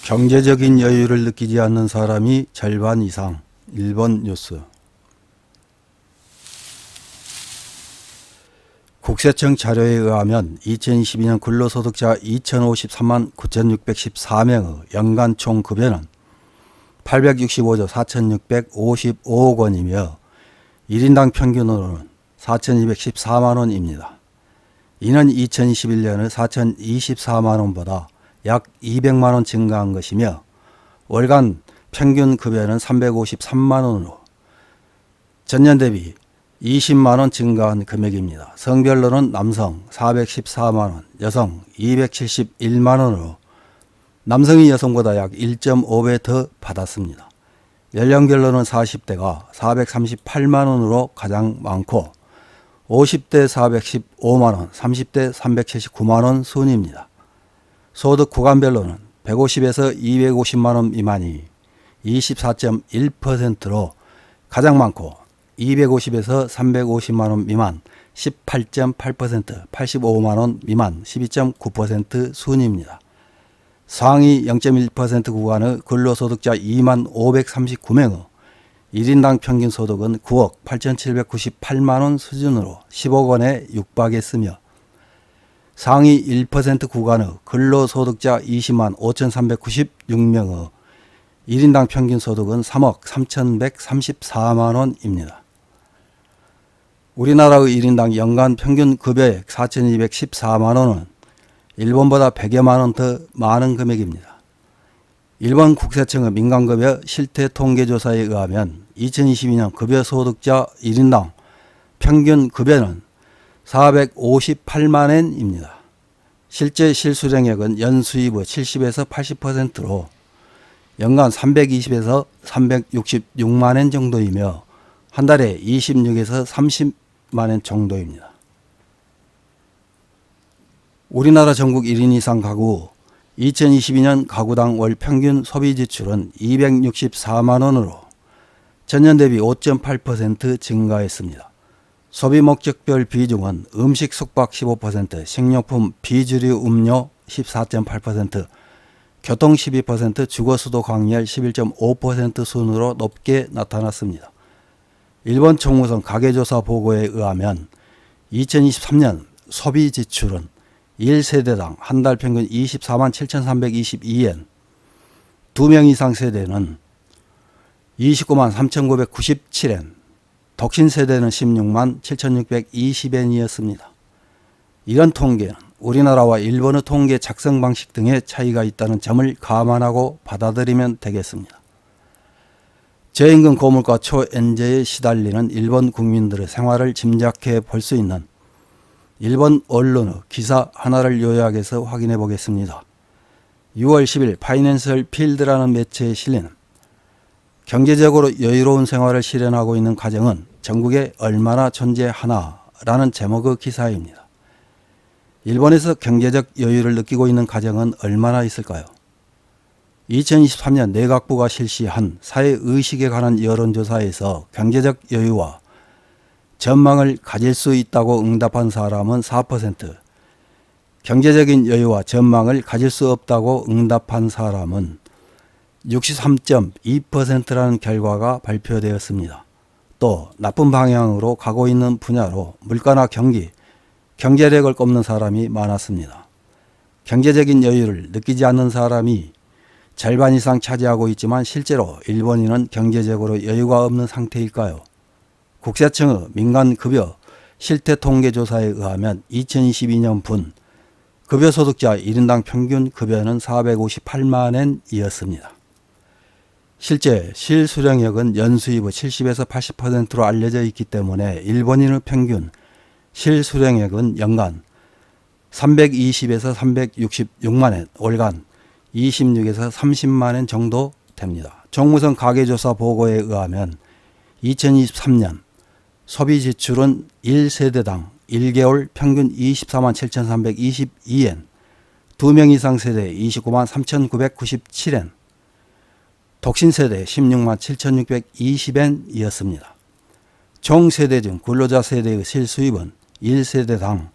경제적인 여유를 느끼지 않는 사람이 절반 이상. 일본 뉴스. 국세청 자료에 의하면 2022년 근로소득자 2053만 9,614명의 연간 총급여는 865조 4,655억 원이며 1인당 평균으로는 4,214만원입니다. 이는 2021년의 4,024만원보다 약 200만원 증가한 것이며 월간 평균 급여는 353만원으로 전년 대비 20만원 증가한 금액입니다. 성별로는 남성 414만원, 여성 271만원으로 남성이 여성보다 약 1.5배 더 받았습니다. 연령별로는 40대가 438만원으로 가장 많고 50대 415만원, 30대 379만원 순입니다. 소득 구간별로는 150에서 250만원 미만이 24.1%로 가장 많고 250에서 350만원 미만 18.8%, 85만원 미만 12.9% 순입니다. 상위 0.1% 구간의 근로소득자 2만 539명의 1인당 평균 소득은 9억 8,798만원 수준으로 10억 원에 육박했으며 상위 1% 구간의 근로소득자 20만 5,396명의 1인당 평균 소득은 3억 3,134만원입니다. 우리나라의 1인당 연간 평균 급여액 4,214만원은 일본보다 100여 만원 더 많은 금액입니다. 일본 국세청의 민간급여 실태통계조사에 의하면 2022년 급여소득자 1인당 평균 급여는 458만엔입니다. 실제 실수령액은 연수입의 70에서 80%로 연간 320에서 366만엔 정도이며 한 달에 26에서 30만엔 정도입니다. 우리나라 전국 1인 이상 가구 2022년 가구당 월 평균 소비 지출은 264만원으로 전년 대비 5.8% 증가했습니다. 소비 목적별 비중은 음식 숙박 15%, 식료품 비주류 음료 14.8%, 교통 12%, 주거수도 광열 11.5% 순으로 높게 나타났습니다. 일본 총무성 가계조사 보고에 의하면 2023년 소비 지출은 1세대당 한 달 평균 24만 7,322엔, 2명 이상 세대는 29만 3,997엔, 독신 세대는 16만 7,620엔이었습니다. 이런 통계는 우리나라와 일본의 통계 작성 방식 등의 차이가 있다는 점을 감안하고 받아들이면 되겠습니다. 저임금 고물가 초엔제에 시달리는 일본 국민들의 생활을 짐작해 볼 수 있는 일본 언론의 기사 하나를 요약해서 확인해 보겠습니다. 6월 10일 파이낸셜 필드라는 매체에 실린 경제적으로 여유로운 생활을 실현하고 있는 가정은 전국에 얼마나 존재하나라는 제목의 기사입니다. 일본에서 경제적 여유를 느끼고 있는 가정은 얼마나 있을까요? 2023년 내각부가 실시한 사회의식에 관한 여론조사에서 경제적 여유와 전망을 가질 수 있다고 응답한 사람은 4%, 경제적인 여유와 전망을 가질 수 없다고 응답한 사람은 63.2%라는 결과가 발표되었습니다. 또 나쁜 방향으로 가고 있는 분야로 물가나 경기, 경제력을 꼽는 사람이 많았습니다. 경제적인 여유를 느끼지 않는 사람이 절반 이상 차지하고 있지만 실제로 일본인은 경제적으로 여유가 없는 상태일까요? 국세청의 민간급여 실태통계조사에 의하면 2022년 분 급여소득자 1인당 평균 급여는 458만엔이었습니다. 실제 실수령액은 연수입의 70에서 80%로 알려져 있기 때문에 일본인의 평균 실수령액은 연간 320에서 366만엔, 월간 26에서 30만엔 정도 됩니다. 총무성 가계조사 보고에 의하면 2023년 소비 지출은 1세대당 1개월 평균 24만 7,322엔, 2명 이상 세대 29만 3,997엔, 독신 세대 16만 7,620엔이었습니다. 총 세대 중 근로자 세대의 실수입은 1세대당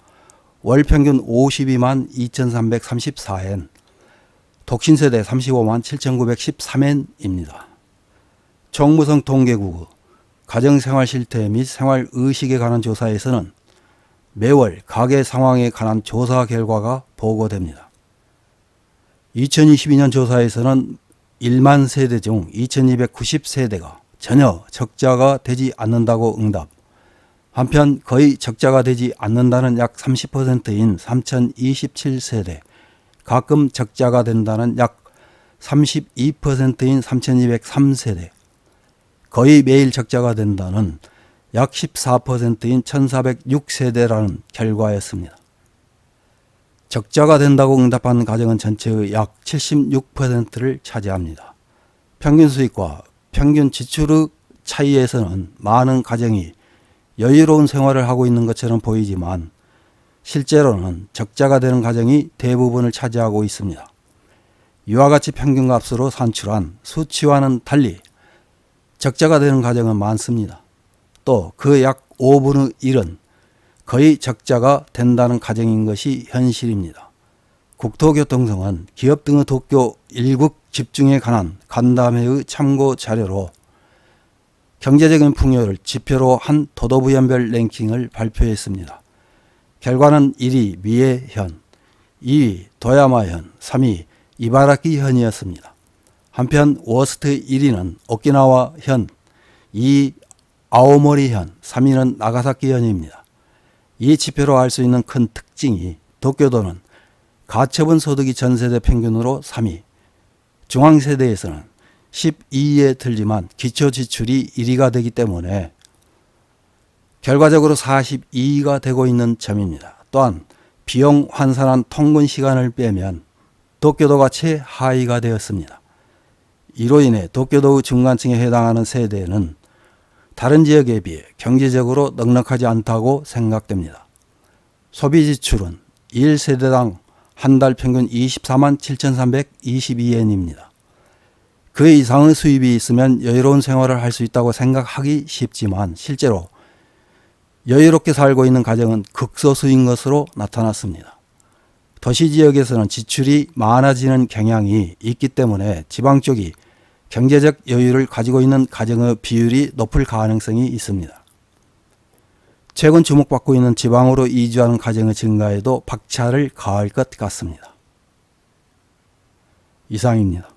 월 평균 52만 2,334엔, 독신세대 35만 7,913엔입니다. 총무성 통계국 가정생활 실태 및 생활의식에 관한 조사에서는 매월 가계 상황에 관한 조사 결과가 보고됩니다. 2022년 조사에서는 1만 세대 중 2290세대가 전혀 적자가 되지 않는다고 응답. 한편 거의 적자가 되지 않는다는 약 30%인 3027세대, 가끔 적자가 된다는 약 32%인 3203세대, 거의 매일 적자가 된다는 약 14%인 1406세대라는 결과였습니다. 적자가 된다고 응답한 가정은 전체의 약 76%를 차지합니다. 평균 수익과 평균 지출의 차이에서는 많은 가정이 여유로운 생활을 하고 있는 것처럼 보이지만 실제로는 적자가 되는 가정이 대부분을 차지하고 있습니다. 이와 같이 평균값으로 산출한 수치와는 달리 적자가 되는 가정은 많습니다. 또 그 약 5분의 1은 거의 적자가 된다는 가정인 것이 현실입니다. 국토교통청은 기업 등의 도쿄 일국 집중에 관한 간담회의 참고 자료로 경제적인 풍요를 지표로 한 도도부연별 랭킹을 발표했습니다. 결과는 1위 미에현, 2위 도야마현, 3위 이바라키현이었습니다. 한편 워스트 1위는 오키나와현, 2위 아오모리현, 3위는 나가사키현입니다. 이 지표로 알 수 있는 큰 특징이 도쿄도는 가처분 소득이 전세대 평균으로 3위, 중앙세대에서는 12위에 들지만 기초지출이 1위가 되기 때문에 결과적으로 42위가 되고 있는 점입니다. 또한 비용 환산한 통근 시간을 빼면 도쿄도가 최하위가 되었습니다. 이로 인해 도쿄도의 중간층에 해당하는 세대는 다른 지역에 비해 경제적으로 넉넉하지 않다고 생각됩니다. 소비지출은 1세대당 한 달 평균 24만 7,322엔입니다. 그 이상의 수입이 있으면 여유로운 생활을 할 수 있다고 생각하기 쉽지만 실제로 여유롭게 살고 있는 가정은 극소수인 것으로 나타났습니다. 도시 지역에서는 지출이 많아지는 경향이 있기 때문에 지방 쪽이 경제적 여유를 가지고 있는 가정의 비율이 높을 가능성이 있습니다. 최근 주목받고 있는 지방으로 이주하는 가정의 증가에도 박차를 가할 것 같습니다. 이상입니다.